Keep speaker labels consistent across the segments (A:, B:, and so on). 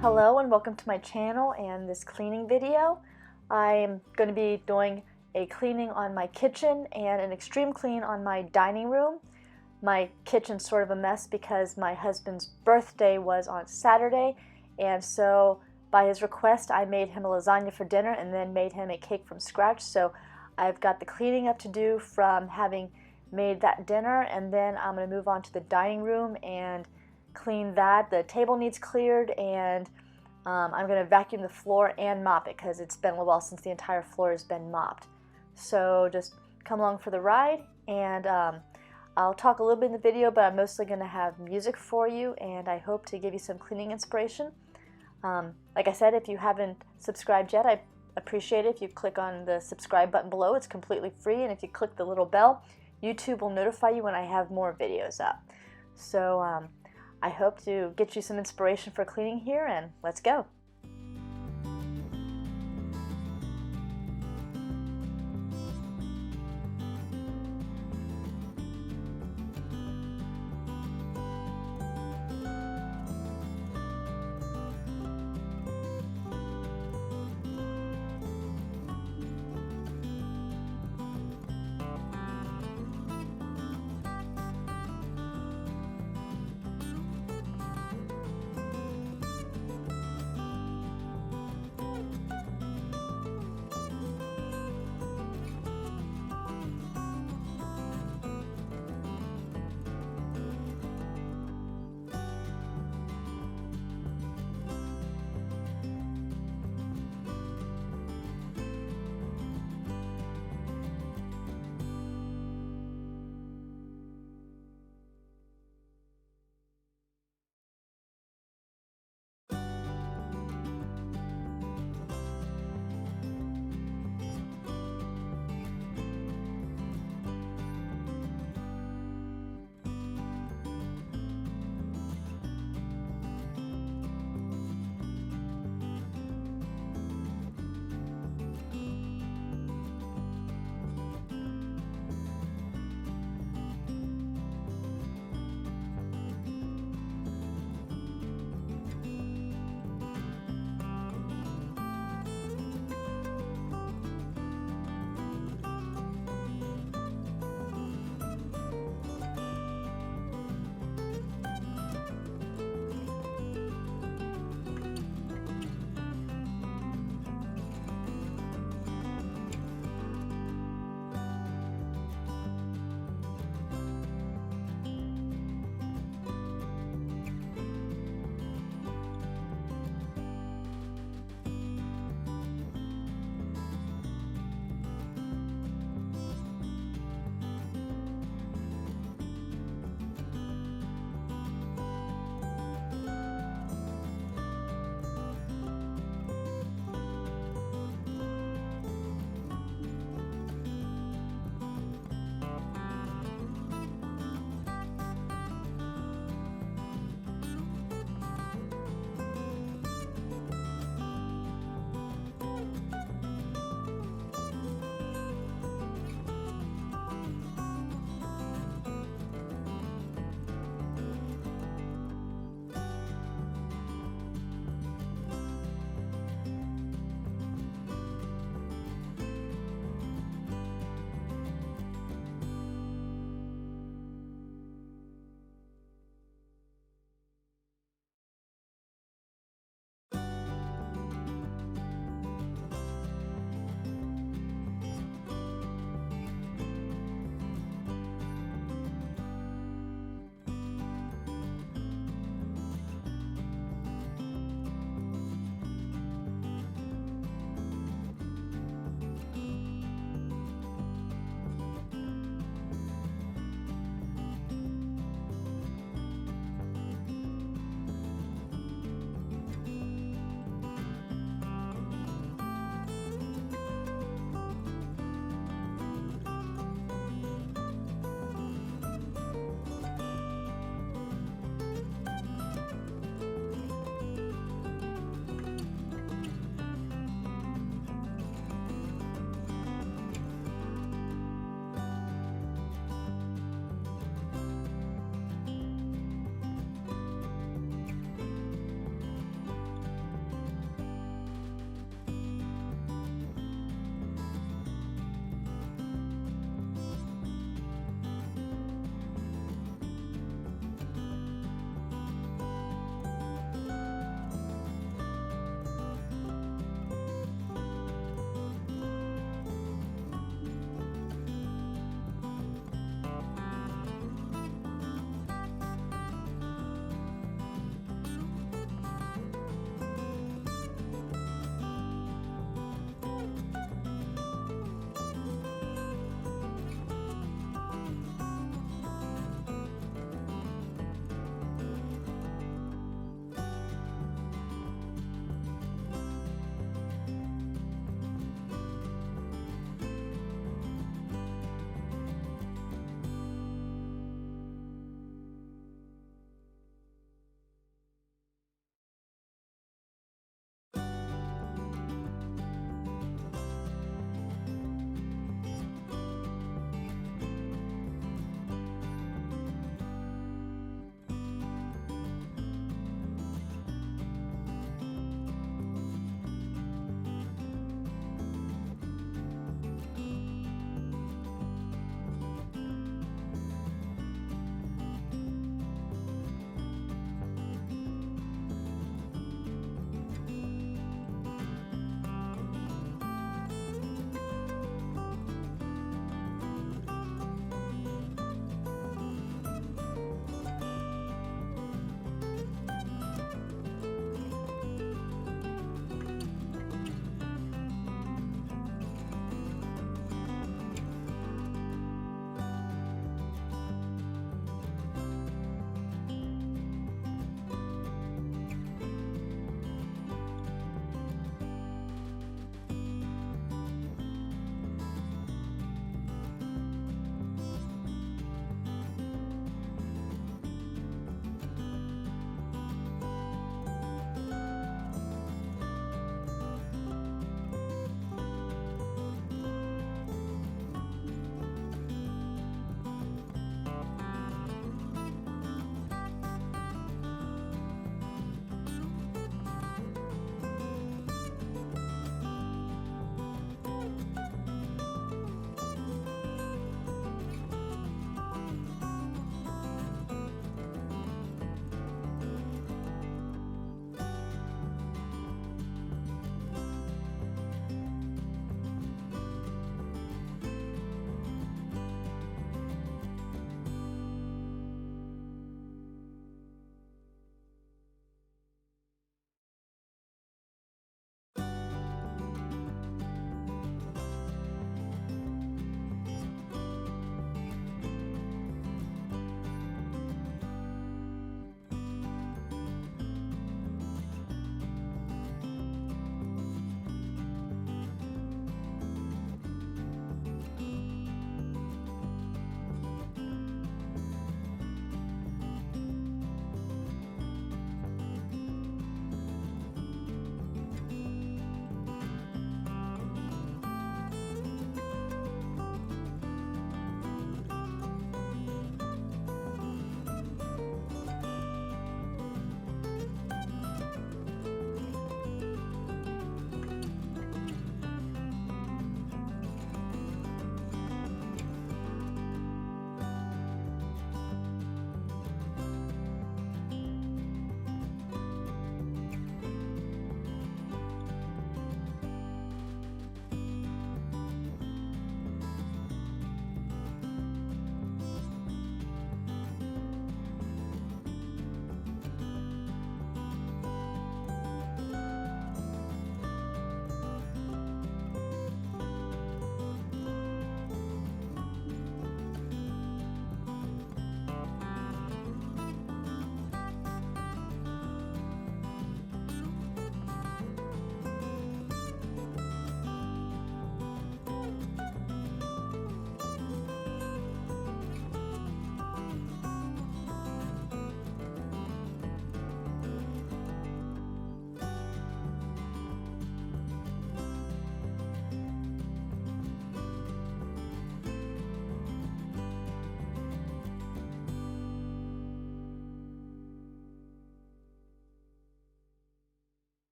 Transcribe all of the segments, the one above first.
A: Hello and welcome to my channel and this cleaning video. I am going to be doing a cleaning on my kitchen and an extreme clean on my dining room. My kitchen's sort of a mess because my husband's birthday was on Saturday, and so by his request I made him a lasagna for dinner and then made him a cake from scratch. So I've got the cleaning up to do from having made that dinner, and then I'm going to move on to the dining room and clean that. The table needs cleared, and I'm going to vacuum the floor and mop it because it's been a while since the entire floor has been mopped. So just come along for the ride, and I'll talk a little bit in the video, but I'm mostly going to have music for you, and I hope to give you some cleaning inspiration. Like I said, if you haven't subscribed yet, I appreciate it if you click on the subscribe button below. It's completely free, and if you click the little bell, YouTube will notify you when I have more videos up. So I hope to get you some inspiration for cleaning here, and let's go.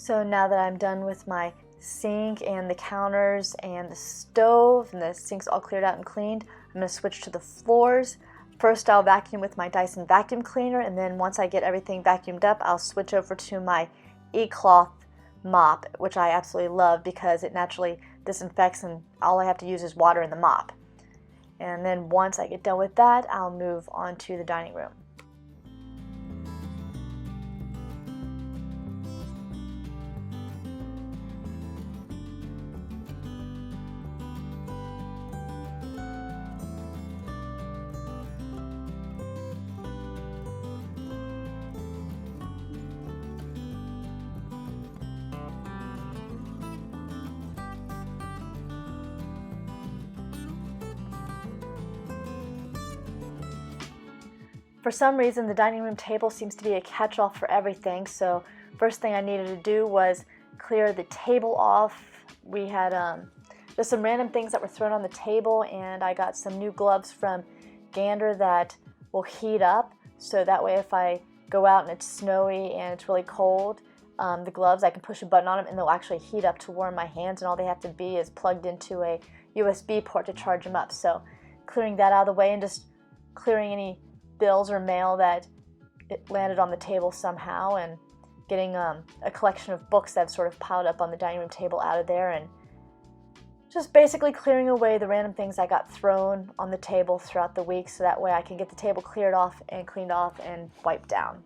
A: So now that I'm done with my sink and the counters and the stove and the sink's all cleared out and cleaned, I'm going to switch to the floors. First I'll vacuum with my Dyson vacuum cleaner, and then once I get everything vacuumed up, I'll switch over to my eCloth mop, which I absolutely love because it naturally disinfects and all I have to use is water in the mop. And then once I get done with that, I'll move on to the dining room. For some reason, the dining room table seems to be a catch-all for everything, so first thing I needed to do was clear the table off. We had just some random things that were thrown on the table, and I got some new gloves from Gander that will heat up, so that way if I go out and it's snowy and it's really cold, the gloves, I can push a button on them and they'll actually heat up to warm my hands, and all they have to be is plugged into a USB port to charge them up. So clearing that out of the way and just clearing any bills or mail that it landed on the table somehow, and getting a collection of books that sort of piled up on the dining room table out of there, and just basically clearing away the random things I got thrown on the table throughout the week, so that way I can get the table cleared off and cleaned off and wiped down.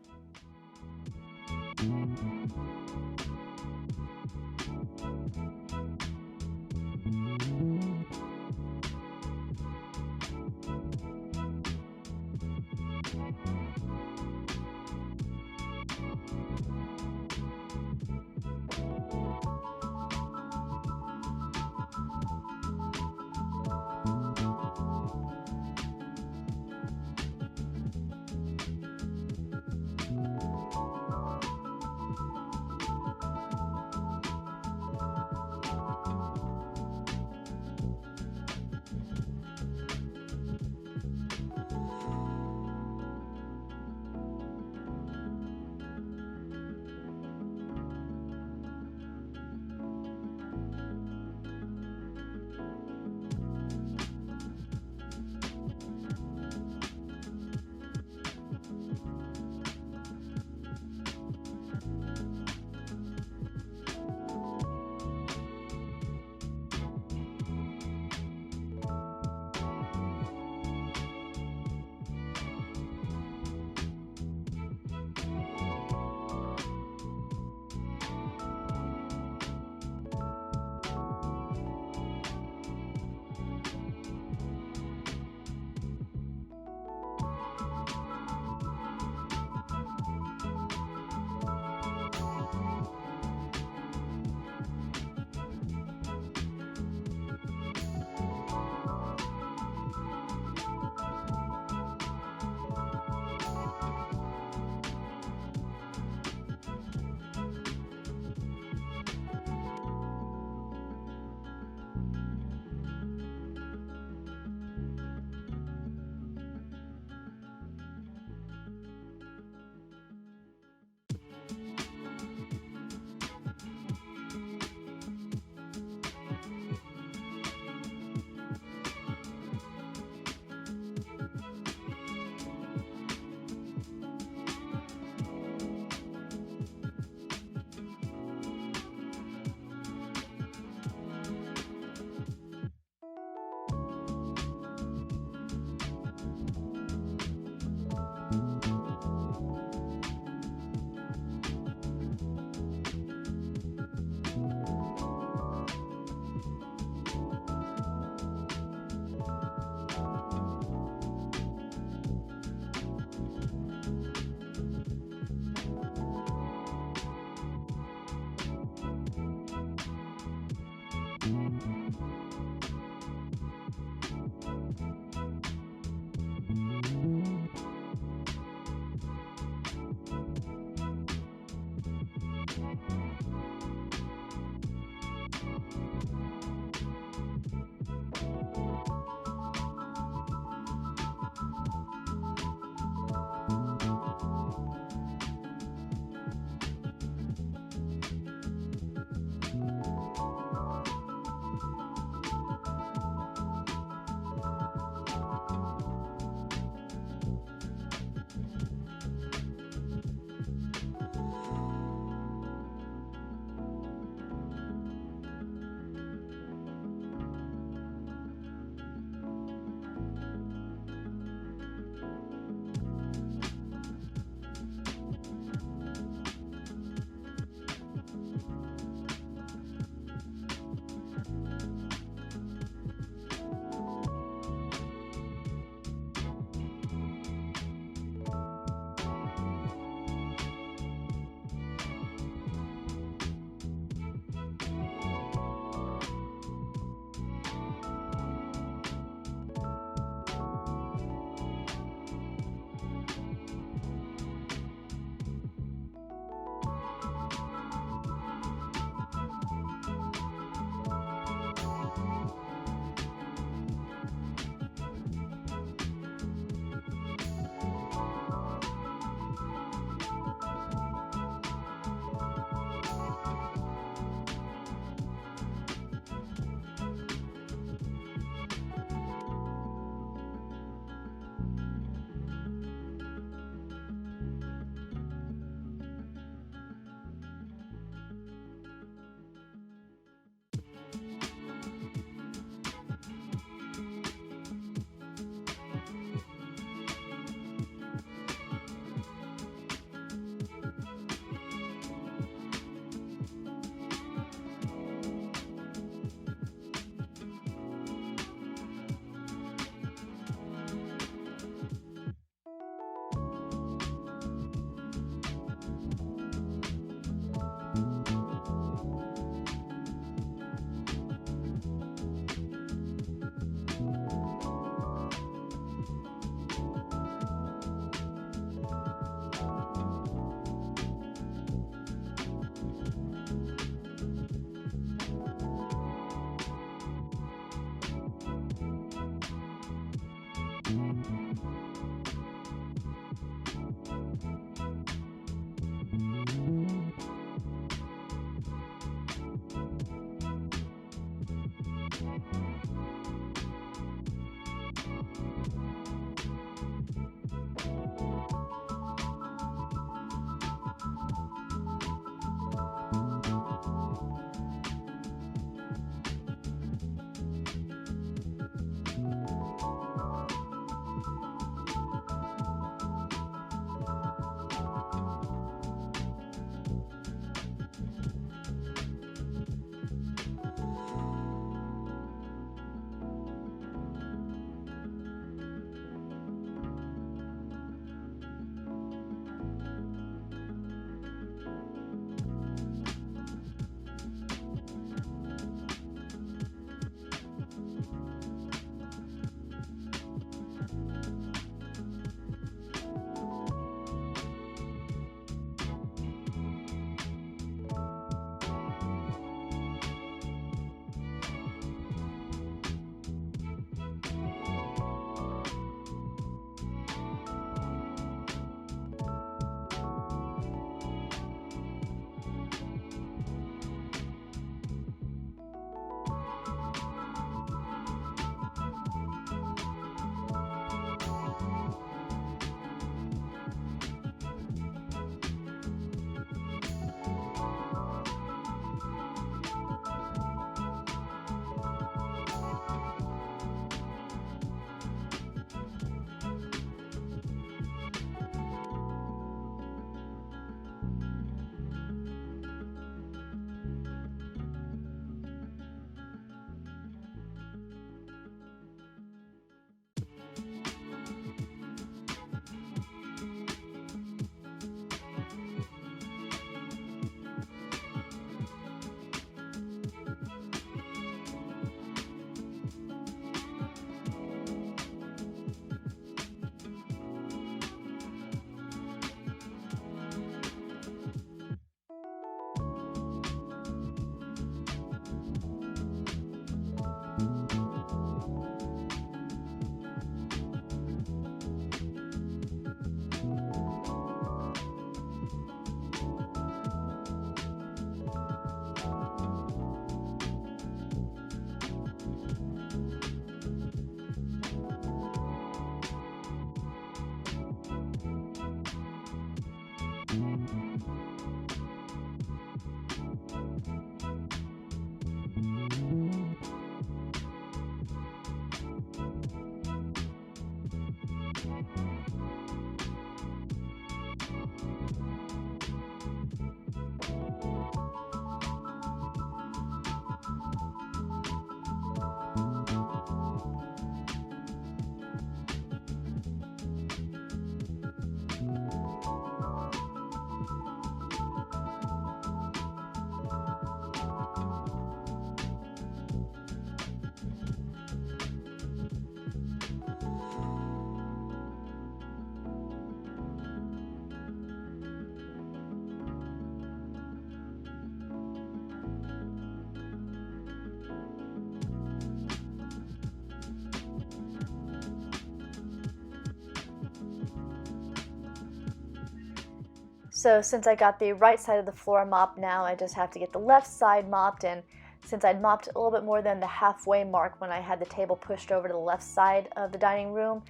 A: So since I got the right side of the floor mopped now, I just have to get the left side mopped, and since I'd mopped a little bit more than the halfway mark when I had the table pushed over to the left side of the dining room,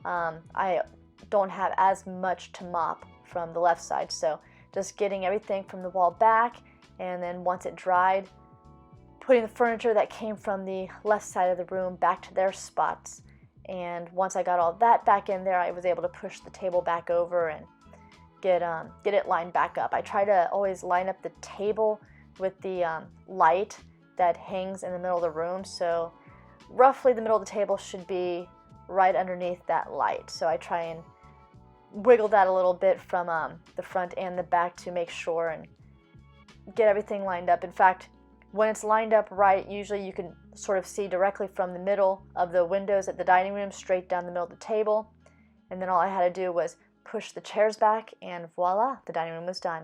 A: I don't have as much to mop from the left side. So just getting everything from the wall back, and then once it dried, putting the furniture that came from the left side of the room back to their spots. And once I got all that back in there, I was able to push the table back over and get it lined back up. I try to always line up the table with the light that hangs in the middle of the room, so roughly the middle of the table should be right underneath that light. So I try and wiggle that a little bit from the front and the back to make sure and get everything lined up. In fact, when it's lined up right, usually you can sort of see directly from the middle of the windows at the dining room straight down the middle of the table. And then all I had to do was push the chairs back, and voila, the dining room was done.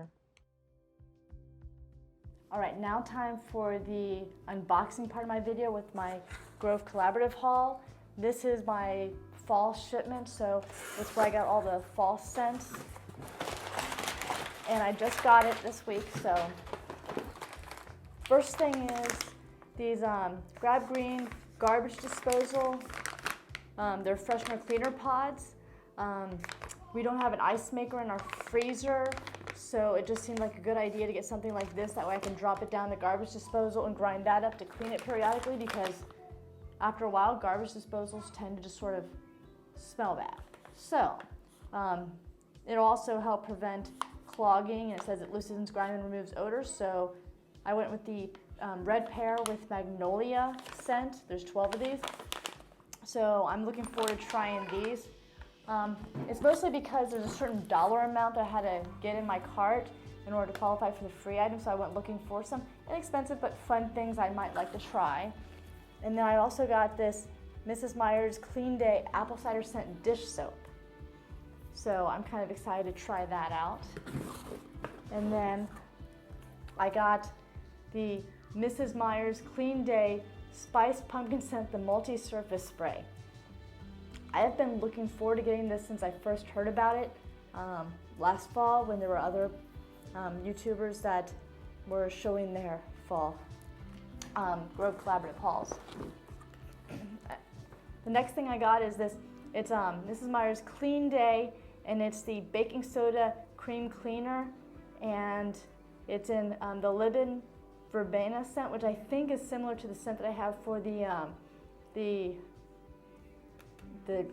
A: All right, now time for the unboxing part of my video with my Grove Collaborative haul. This is my fall shipment, so that's where I got all the fall scents. And I just got it this week, so first thing is these Grab Green garbage disposal. They're freshener cleaner pods. We don't have an ice maker in our freezer, so it just seemed like a good idea to get something like this. That way I can drop it down the garbage disposal and grind that up to clean it periodically, because after a while, garbage disposals tend to just sort of smell bad. So it'll also help prevent clogging, and it says it loosens, grinds, and removes odors. So I went with the red pear with magnolia scent. There's 12 of these. So I'm looking forward to trying these. It's mostly because there's a certain dollar amount I had to get in my cart in order to qualify for the free item, so I went looking for some inexpensive but fun things I might like to try. And then I also got this Mrs. Meyer's Clean Day Apple Cider Scent Dish Soap. So I'm kind of excited to try that out. And then I got the Mrs. Meyer's Clean Day Spiced Pumpkin Scent, the Multi-Surface Spray. I have been looking forward to getting this since I first heard about it last fall, when there were other YouTubers that were showing their fall Grove Collaborative hauls. The next thing I got is this. It's Mrs. Meyer's Clean Day, and it's the baking soda cream cleaner, and it's in the Libbin Verbena scent, which I think is similar to the scent that I have for the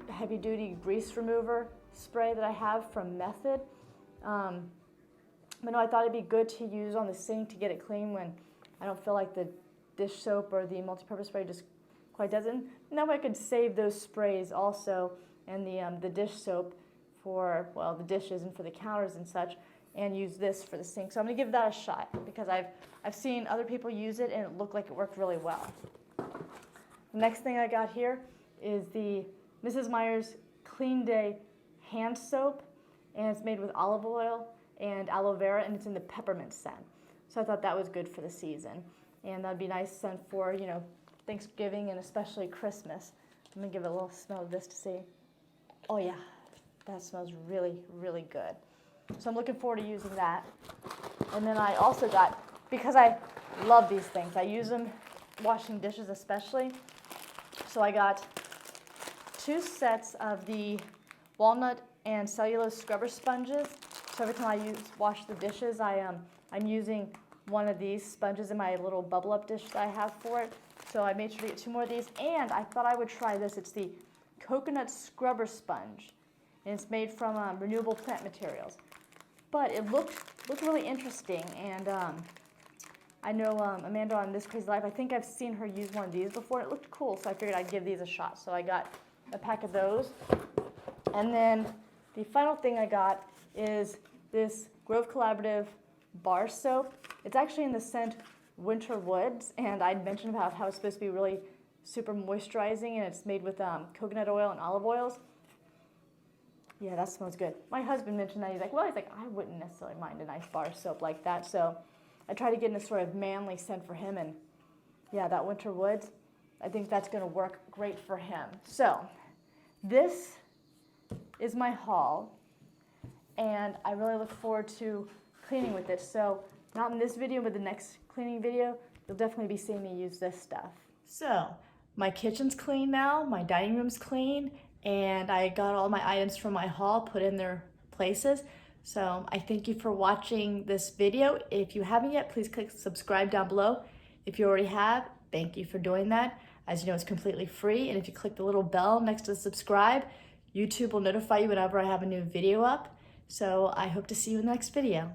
A: heavy duty grease remover spray that I have from Method. But no, I thought it'd be good to use on the sink to get it clean when I don't feel like the dish soap or the multi-purpose spray just quite doesn't. Now I could save those sprays also, and the dish soap for, well, the dishes and for the counters and such, and use this for the sink. So I'm gonna give that a shot, because I've seen other people use it and it looked like it worked really well. The next thing I got here is the Mrs. Meyer's Clean Day hand soap, and it's made with olive oil and aloe vera, and it's in the peppermint scent. So I thought that was good for the season, and that'd be a nice scent for, you know, Thanksgiving and especially Christmas. I'm gonna give it a little smell of this to see. Oh yeah, that smells really, really good. So I'm looking forward to using that. And then I also got, because I love these things, I use them washing dishes especially. So I got 2 sets of the walnut and cellulose scrubber sponges. So every time I wash the dishes, I'm using one of these sponges in my little bubble up dish that I have for it. So I made sure to get 2 more of these, and I thought I would try this. It's the coconut scrubber sponge, and it's made from renewable plant materials. But it looked really interesting, and I know Amanda on This Crazy Life, I think I've seen her use one of these before. It looked cool, so I figured I'd give these a shot. So I got a pack of those. And then the final thing I got is this Grove Collaborative bar soap. It's actually in the scent Winter Woods, and I'd mentioned about how it's supposed to be really super moisturizing, and it's made with coconut oil and olive oils. Yeah, that smells good. My husband mentioned that. He's like, I wouldn't necessarily mind a nice bar soap like that. So I tried to get in a sort of manly scent for him, and yeah, that Winter Woods, I think that's going to work great for him. So this is my haul, and I really look forward to cleaning with this. So not in this video, but the next cleaning video, you'll definitely be seeing me use this stuff. So my kitchen's clean now, my dining room's clean, and I got all my items from my haul put in their places. So I thank you for watching this video. If you haven't yet, please click subscribe down below. If you already have, thank you for doing that. As you know, it's completely free, and if you click the little bell next to subscribe, YouTube will notify you whenever I have a new video up. So I hope to see you in the next video.